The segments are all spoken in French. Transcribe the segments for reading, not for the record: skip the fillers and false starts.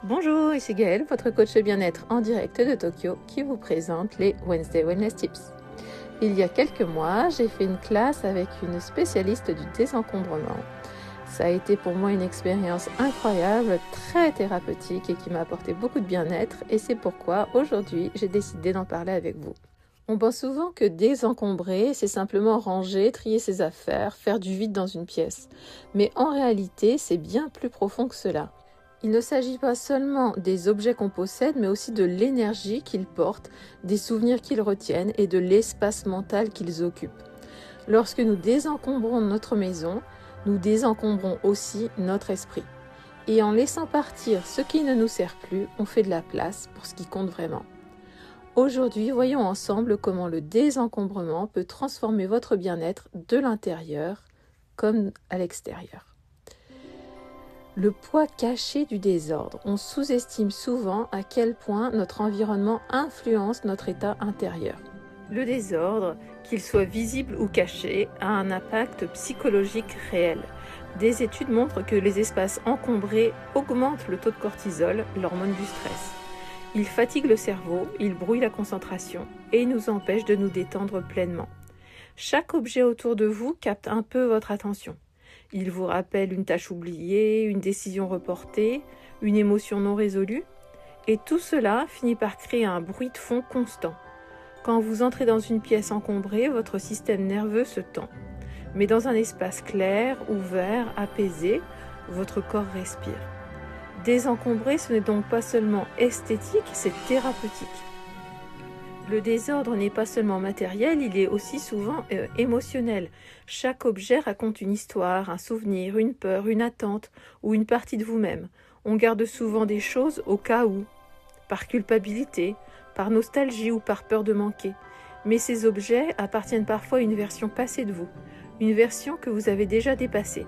Bonjour, ici Gaëlle, votre coach bien-être en direct de Tokyo qui vous présente les Wednesday Wellness Tips. Il y a quelques mois, j'ai fait une classe avec une spécialiste du désencombrement. Ça a été pour moi une expérience incroyable, très thérapeutique et qui m'a apporté beaucoup de bien-être et c'est pourquoi aujourd'hui j'ai décidé d'en parler avec vous. On pense souvent que désencombrer, c'est simplement ranger, trier ses affaires, faire du vide dans une pièce. Mais en réalité, c'est bien plus profond que cela. Il ne s'agit pas seulement des objets qu'on possède, mais aussi de l'énergie qu'ils portent, des souvenirs qu'ils retiennent et de l'espace mental qu'ils occupent. Lorsque nous désencombrons notre maison, nous désencombrons aussi notre esprit. Et en laissant partir ce qui ne nous sert plus, on fait de la place pour ce qui compte vraiment. Aujourd'hui, voyons ensemble comment le désencombrement peut transformer votre bien-être de l'intérieur comme à l'extérieur. Le poids caché du désordre. On sous-estime souvent à quel point notre environnement influence notre état intérieur. Le désordre, qu'il soit visible ou caché, a un impact psychologique réel. Des études montrent que les espaces encombrés augmentent le taux de cortisol, l'hormone du stress. Ils fatiguent le cerveau, ils brouillent la concentration et ils nous empêchent de nous détendre pleinement. Chaque objet autour de vous capte un peu votre attention. Il vous rappelle une tâche oubliée, une décision reportée, une émotion non résolue. Et tout cela finit par créer un bruit de fond constant. Quand vous entrez dans une pièce encombrée, votre système nerveux se tend. Mais dans un espace clair, ouvert, apaisé, votre corps respire. Désencombrer, ce n'est donc pas seulement esthétique, c'est thérapeutique. Le désordre n'est pas seulement matériel, il est aussi souvent émotionnel. Chaque objet raconte une histoire, un souvenir, une peur, une attente ou une partie de vous-même. On garde souvent des choses au cas où, par culpabilité, par nostalgie ou par peur de manquer. Mais ces objets appartiennent parfois à une version passée de vous, une version que vous avez déjà dépassée.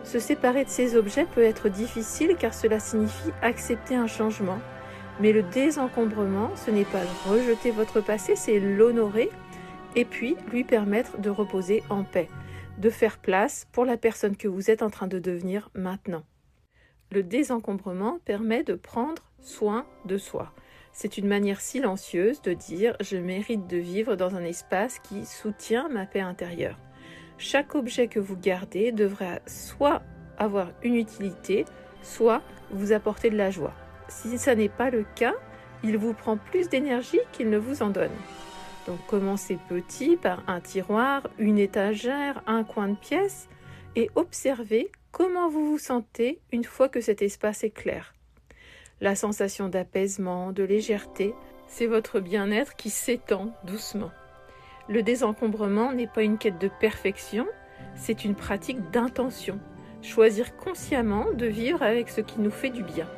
Se séparer de ces objets peut être difficile car cela signifie accepter un changement. Mais le désencombrement, ce n'est pas rejeter votre passé, c'est l'honorer et puis lui permettre de reposer en paix, de faire place pour la personne que vous êtes en train de devenir maintenant. Le désencombrement permet de prendre soin de soi. C'est une manière silencieuse de dire « je mérite de vivre dans un espace qui soutient ma paix intérieure ». Chaque objet que vous gardez devrait soit avoir une utilité, soit vous apporter de la joie. Si ça n'est pas le cas, il vous prend plus d'énergie qu'il ne vous en donne. Donc commencez petit par un tiroir, une étagère, un coin de pièce et observez comment vous vous sentez une fois que cet espace est clair. La sensation d'apaisement, de légèreté, c'est votre bien-être qui s'étend doucement. Le désencombrement n'est pas une quête de perfection, c'est une pratique d'intention. Choisir consciemment de vivre avec ce qui nous fait du bien.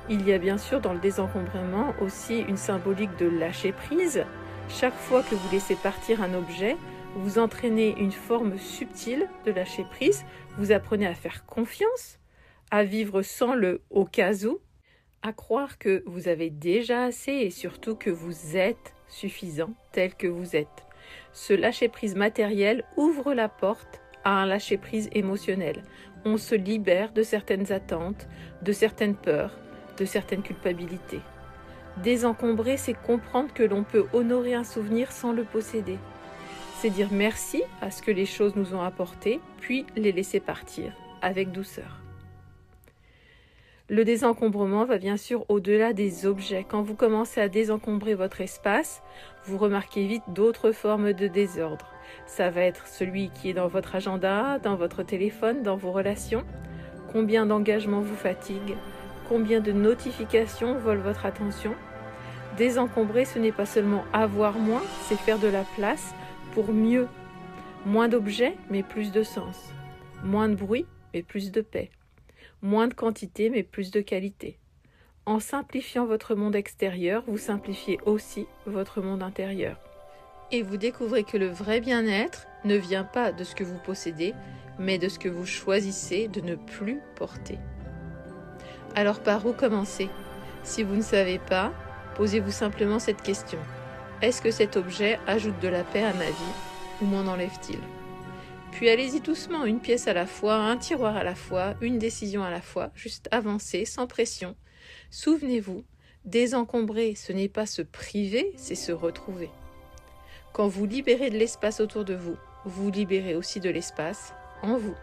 Il y a bien sûr dans le désencombrement aussi une symbolique de lâcher prise. Chaque fois que vous laissez partir un objet, vous entraînez une forme subtile de lâcher prise. Vous apprenez à faire confiance, à vivre sans le « au cas où », à croire que vous avez déjà assez et surtout que vous êtes suffisant tel que vous êtes. Ce lâcher-prise matériel ouvre la porte à un lâcher-prise émotionnel. On se libère de certaines attentes, de certaines peurs, de certaines culpabilités. Désencombrer, c'est comprendre que l'on peut honorer un souvenir sans le posséder. C'est dire merci à ce que les choses nous ont apporté, puis les laisser partir avec douceur. Le désencombrement va bien sûr au-delà des objets. Quand vous commencez à désencombrer votre espace, vous remarquez vite d'autres formes de désordre. Ça va être celui qui est dans votre agenda, dans votre téléphone, dans vos relations. Combien d'engagements vous fatiguent? Combien de notifications volent votre attention? Désencombrer, ce n'est pas seulement avoir moins, c'est faire de la place pour mieux. Moins d'objets, mais plus de sens. Moins de bruit, mais plus de paix. Moins de quantité, mais plus de qualité. En simplifiant votre monde extérieur, vous simplifiez aussi votre monde intérieur. Et vous découvrez que le vrai bien-être ne vient pas de ce que vous possédez, mais de ce que vous choisissez de ne plus porter. Alors par où commencer? Si vous ne savez pas, posez-vous simplement cette question. Est-ce que cet objet ajoute de la paix à ma vie ou m'en enlève-t-il? Puis allez-y doucement, une pièce à la fois, un tiroir à la fois, une décision à la fois, juste avancez sans pression. Souvenez-vous, désencombrer, ce n'est pas se priver, c'est se retrouver. Quand vous libérez de l'espace autour de vous, vous libérez aussi de l'espace en vous.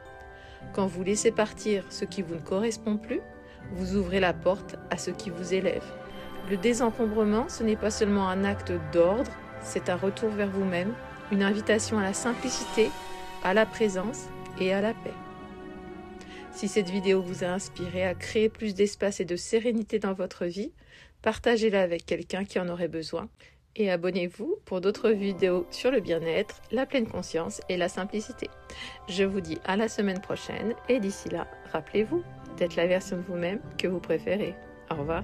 Quand vous laissez partir ce qui vous ne correspond plus, vous ouvrez la porte à ce qui vous élève. Le désencombrement, ce n'est pas seulement un acte d'ordre, c'est un retour vers vous-même, une invitation à la simplicité, à la présence et à la paix. Si cette vidéo vous a inspiré à créer plus d'espace et de sérénité dans votre vie, partagez-la avec quelqu'un qui en aurait besoin. Et abonnez-vous pour d'autres vidéos sur le bien-être, la pleine conscience et la simplicité. Je vous dis à la semaine prochaine et d'ici là, rappelez-vous d'être la version de vous-même que vous préférez. Au revoir.